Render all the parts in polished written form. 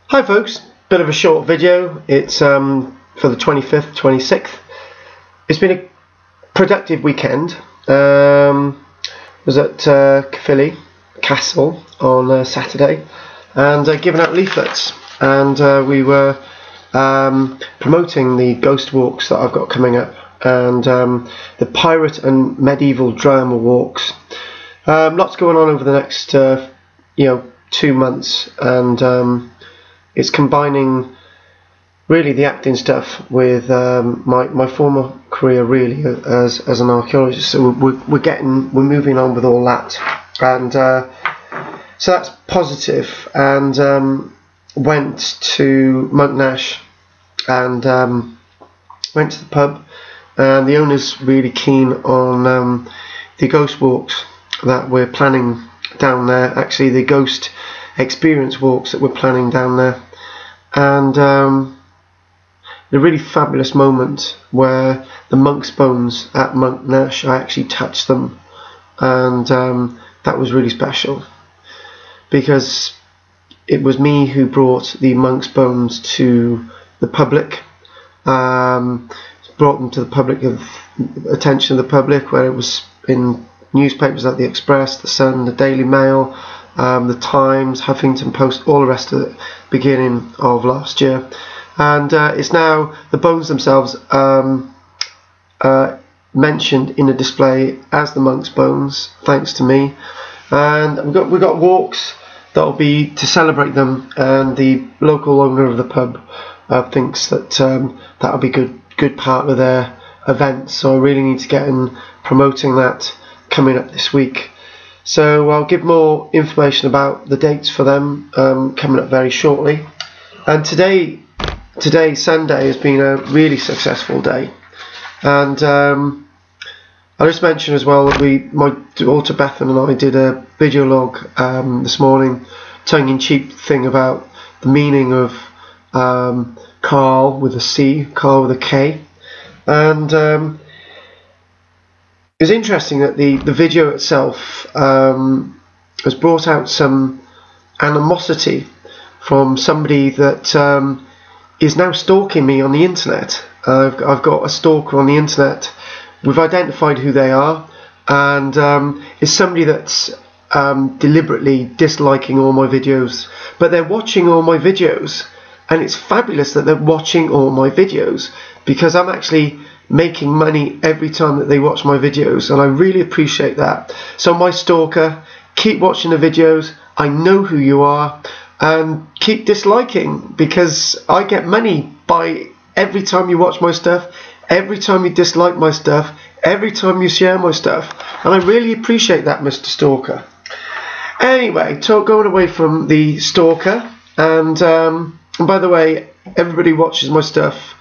Hi folks, bit of a short video. It's for the 25th, 26th. It's been a productive weekend. Was at Caerphilly Castle on Saturday and giving out leaflets, and we were promoting the ghost walks that I've got coming up, and the pirate and medieval drama walks. Lots going on over the next 2 months, and it's combining really the acting stuff with my former career really as an archaeologist. So we're moving on with all that, and so that's positive. And went to Monknash and went to the pub, and the owner's really keen on the ghost walks that we're planning down there. Actually, the ghost experience walks that we're planning down there. And a really fabulous moment where the monk's bones at Monknash, I actually touched them, and that was really special because it was me who brought the monk's bones to the public, brought them to the public, attention of the public, where it was in newspapers like the Express, the Sun, the Daily Mail, the Times, Huffington Post, all the rest of it, beginning of last year. And it's now, the bones themselves mentioned in a display as the monk's bones, thanks to me. And we've got walks that'll be to celebrate them, and the local owner of the pub thinks that that'll be good part of their event. So I really need to get in promoting that coming up this week. So I'll give more information about the dates for them coming up very shortly. And today, Sunday, has been a really successful day. And I'll just mention as well that my daughter Bethan and I did a video log this morning, tongue-in-cheek thing about the meaning of Karl with a C, Karl with a K. And it was interesting that the video itself has brought out some animosity from somebody that is now stalking me on the internet. I've got a stalker on the internet. We've identified who they are, and it's somebody that's deliberately disliking all my videos, but they're watching all my videos, and it's fabulous that they're watching all my videos because I'm actually making money every time that they watch my videos, and I really appreciate that. So my stalker, keep watching the videos. I know who you are, and keep disliking, because I get money by every time you watch my stuff, every time you dislike my stuff, every time you share my stuff, and I really appreciate that, Mr. Stalker. Anyway, going away from the stalker, and by the way, everybody watches my stuff.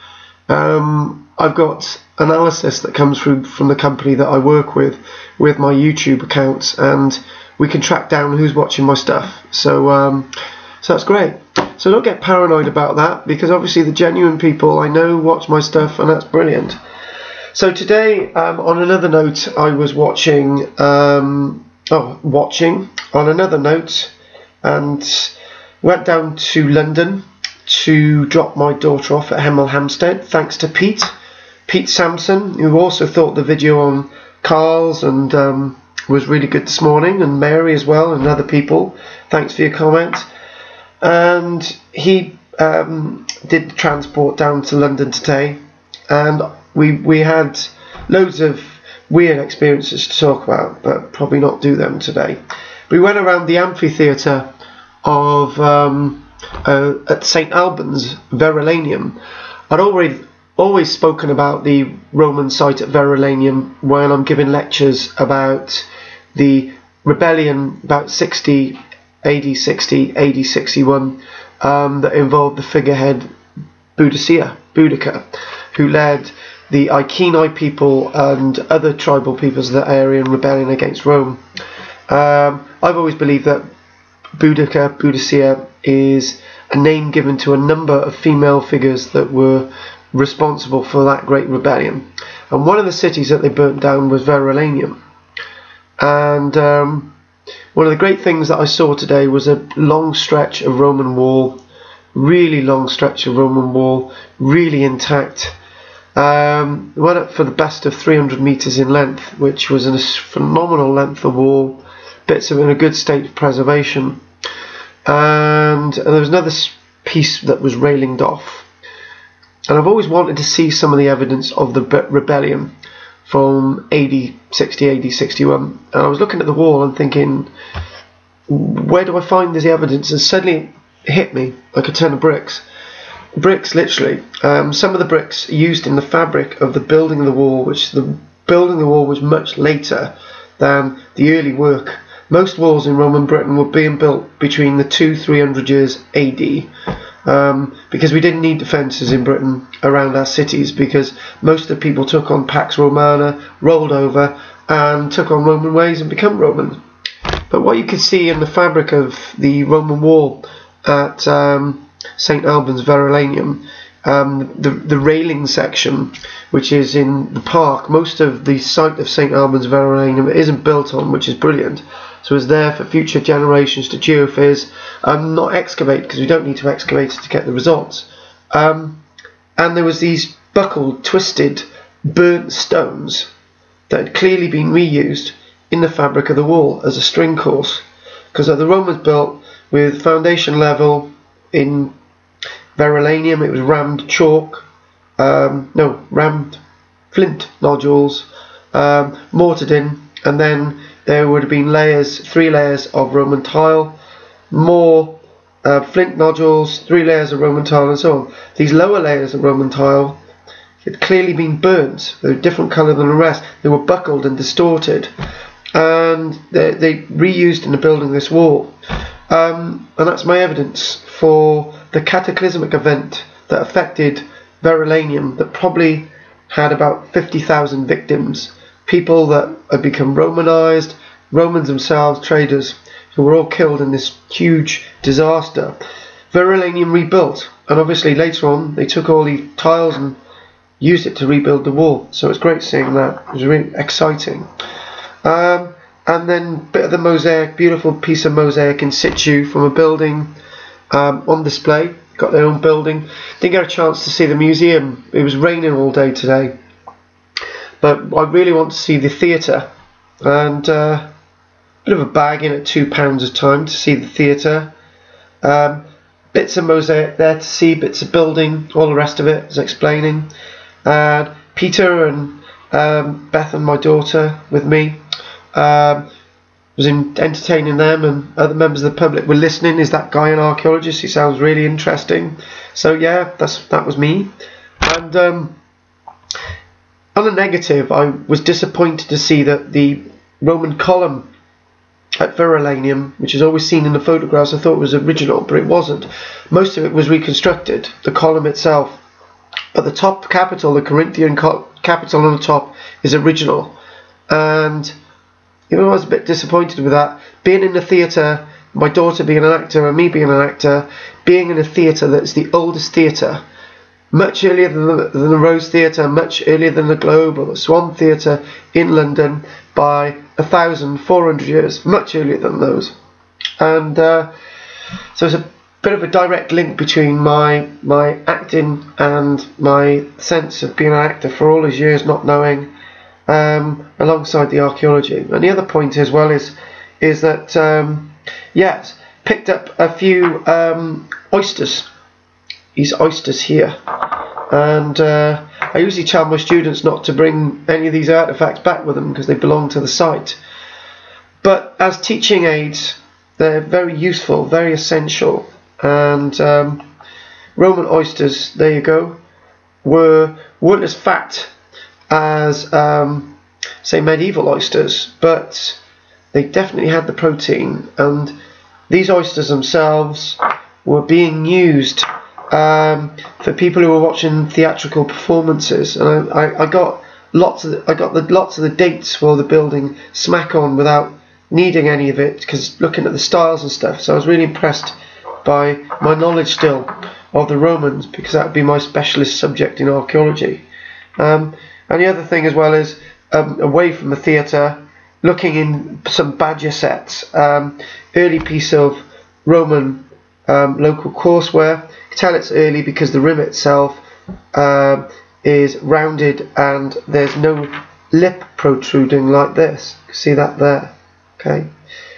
I've got analysis that comes through from the company that I work with my YouTube accounts, and we can track down who's watching my stuff. So that's great. So don't get paranoid about that, because obviously the genuine people I know watch my stuff, and that's brilliant. So today, on another note, I was watching on another note, and went down to London to drop my daughter off at Hemel Hempstead, thanks to Pete Sampson, who also thought the video on Karl's and was really good this morning, and Mary as well, and other people. Thanks for your comment. And he did the transport down to London today, and we had loads of weird experiences to talk about, but probably not do them today. We went around the amphitheatre of at St Albans, Verulaneum. I'd always spoken about the Roman site at Verulaneum when I'm giving lectures about the rebellion about AD 61 that involved the figurehead Boudica, who led the Iceni people and other tribal peoples of that area in rebellion against Rome. I've always believed that Boudicca is a name given to a number of female figures that were responsible for that great rebellion, and one of the cities that they burnt down was Verulaneum. And one of the great things that I saw today was a long stretch of Roman wall really long stretch of Roman wall, really intact. Went up for the best of 300 meters in length, which was a phenomenal length of wall, bits of it in a good state of preservation. And there was another piece that was railinged off. And I've always wanted to see some of the evidence of the rebellion from AD 60, AD 61. And I was looking at the wall and thinking, where do I find this evidence? And suddenly it hit me like a ton of bricks. Bricks, literally. Some of the bricks used in the fabric of the building of the wall, which the building of the wall was much later than the early work. Most walls in Roman Britain were being built between the 200-300 years AD, because we didn't need defences in Britain around our cities, because most of the people took on Pax Romana, rolled over, and took on Roman ways and become Roman. But what you could see in the fabric of the Roman wall at St. Albans, Verulaneum, the railing section, which is in the park, most of the site of St. Albans, Verulaneum isn't built on, which is brilliant. So it's there for future generations to geophys, not excavate, because we don't need to excavate to get the results. And there was these buckled, twisted, burnt stones that had clearly been reused in the fabric of the wall as a string course, because the Romans built with foundation level in Verulaneum. It was rammed chalk, rammed flint nodules, mortared in, and then there would have been layers, 3 layers of Roman tile, more flint nodules, 3 layers of Roman tile, and so on. These lower layers of Roman tile had clearly been burnt. They were different colour than the rest. They were buckled and distorted, and they reused in the building this wall. And that's my evidence for the cataclysmic event that affected Verulaneum, that probably had about 50,000 victims. People that had become Romanized, Romans themselves, traders, who were all killed in this huge disaster. Verulaneum rebuilt, and obviously later on they took all the tiles and used it to rebuild the wall. So it's great seeing that. It was really exciting. And then bit of the mosaic, beautiful piece of mosaic in situ from a building on display. Got their own building. Didn't get a chance to see the museum. It was raining all day today. But I really want to see the theatre, and bit of a bargain at £2 a time to see the theatre. Bits of mosaic there to see, bits of building, all the rest of it is explaining. Peter and Beth and my daughter with me, was entertaining them, and other members of the public were listening. Is that guy an archaeologist? He sounds really interesting. So yeah, that was me. And on a negative, I was disappointed to see that the Roman column at Verulaneum, which is always seen in the photographs, I thought it was original, but it wasn't. Most of it was reconstructed, the column itself. But the top capital, the Corinthian capital on the top, is original. And I was a bit disappointed with that. Being in the theatre, my daughter being an actor and me being an actor, being in a theatre that's the oldest theatre, much earlier than the Rose Theatre, much earlier than the Globe or the Swan Theatre in London by 1,400 years, much earlier than those. And so it's a bit of a direct link between my acting and my sense of being an actor for all these years, not knowing, alongside the archaeology. And the other point as well is that yes, picked up a few oysters. These oysters here, and I usually tell my students not to bring any of these artifacts back with them because they belong to the site. But as teaching aids, they're very useful, very essential. And Roman oysters, there you go, weren't as fat as say medieval oysters, but they definitely had the protein. And these oysters themselves were being used for people who were watching theatrical performances, and I got lots of the dates for the building smack on without needing any of it, because looking at the styles and stuff. So I was really impressed by my knowledge still of the Romans, because that would be my specialist subject in archaeology. And the other thing as well is away from the theatre, looking in some badger sets, early piece of Roman local courseware. You can tell it's early because the rim itself is rounded and there's no lip protruding like this. You can see that there. Okay,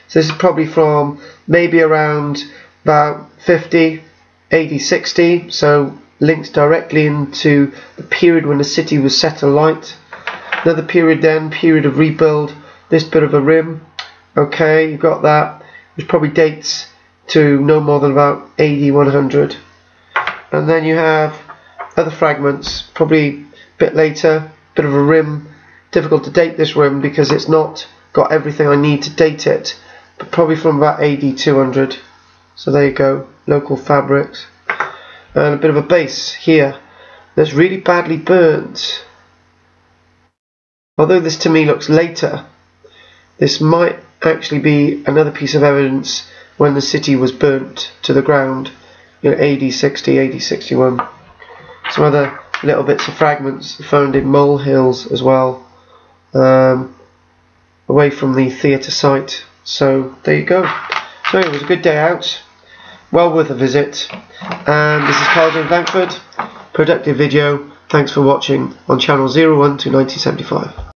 so this is probably from maybe around about 50, 80, 60, so links directly into the period when the city was set alight. Another period then, period of rebuild, this bit of a rim. Okay, you've got that, which probably dates to no more than about AD 100. And then you have other fragments, probably a bit later, bit of a rim. Difficult to date this rim because it's not got everything I need to date it, but probably from about AD 200. So there you go, local fabrics. And a bit of a base here that's really badly burnt. Although this to me looks later, this might actually be another piece of evidence when the city was burnt to the ground, you know, AD 60, AD 61. Some other little bits of fragments found in molehills as well, away from the theatre site. So there you go. So it was a good day out, well worth a visit. And this is Karl-James Langford, productive video. Thanks for watching on channel 01 to 1975.